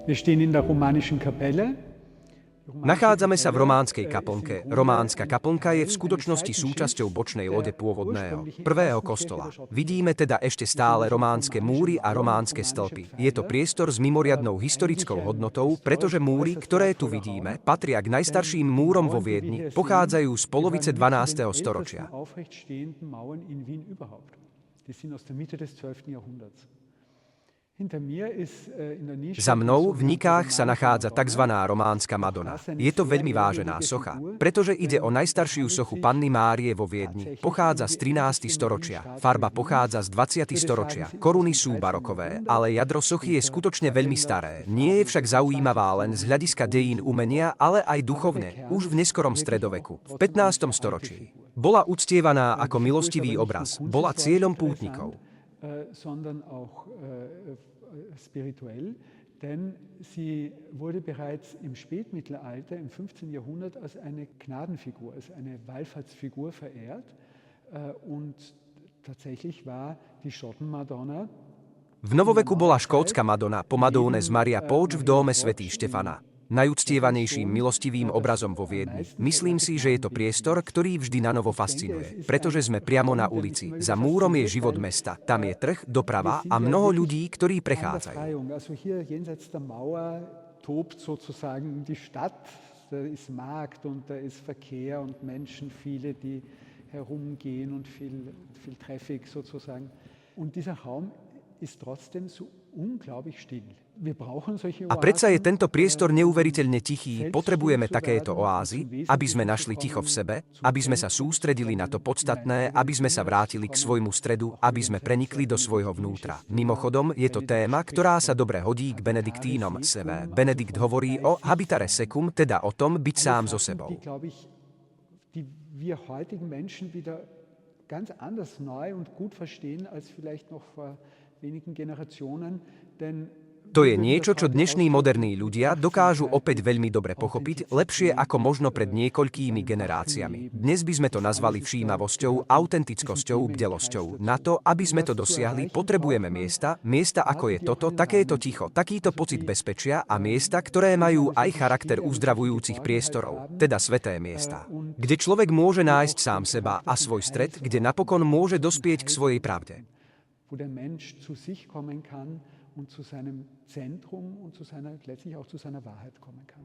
Wir stehen in der romanischen Kapelle. Nachádzame sa v románskej kaplnke. Románska kaplnka je v skutočnosti súčasťou bočnej lode pôvodného, prvého kostola. Vidíme teda ešte stále románske múry a románske stĺpy. Je to priestor s mimoriadnou historickou hodnotou, pretože múry, ktoré tu vidíme, patria k najstarším múrom vo Viedni, pochádzajú z polovice 12. storočia. Za mnou v Nikách sa nachádza tzv. Románska Madona. Je to veľmi vážená socha, pretože ide o najstaršiu sochu Panny Márie vo Viedni. Pochádza z 13. storočia. Farba pochádza z 20. storočia. Koruny sú barokové, ale jadro sochy je skutočne veľmi staré. Nie je však zaujímavá len z hľadiska dejín umenia, ale aj duchovne, už v neskorom stredoveku, v 15. storočí. Bola uctievaná ako milostivý obraz, bola cieľom pútnikov. Sondern auch spirituell, denn sie wurde bereits im Spätmittelalter, im 15. Jahrhundert, als eine Gnadenfigur, als eine Wallfahrtsfigur verehrt. Und tatsächlich war die Schottenmadonna. V novoveku bola škótska Madona po Madóne z Maria Póč v dóme svätý Štefana. Najuctievanejším milostivým obrazom vo Viedni. Myslím si, že je to priestor, ktorý vždy nanovo fascinuje, pretože sme priamo na ulici. Za múrom je život mesta, tam je trh, doprava a mnoho ľudí, ktorí prechádzajú. A predsa je tento priestor neuveriteľne tichý, potrebujeme takéto oázy, aby sme našli ticho v sebe, aby sme sa sústredili na to podstatné, aby sme sa vrátili k svojmu stredu, aby sme prenikli do svojho vnútra. Mimochodom, je to téma, ktorá sa dobre hodí k benediktínom sebe. Benedikt hovorí o habitare secum, teda o tom byť sám so sebou. To je niečo, čo dnešní moderní ľudia dokážu opäť veľmi dobre pochopiť, lepšie ako možno pred niekoľkými generáciami. Dnes by sme to nazvali všímavosťou, autentickosťou, bdelosťou. Na to, aby sme to dosiahli, potrebujeme miesta ako je toto, takéto ticho, takýto pocit bezpečia a miesta, ktoré majú aj charakter uzdravujúcich priestorov, teda sväté miesta, kde človek môže nájsť sám seba a svoj stred, kde napokon môže dospieť k svojej pravde. Und zu seinem Zentrum und letztlich auch zu seiner Wahrheit kommen kann.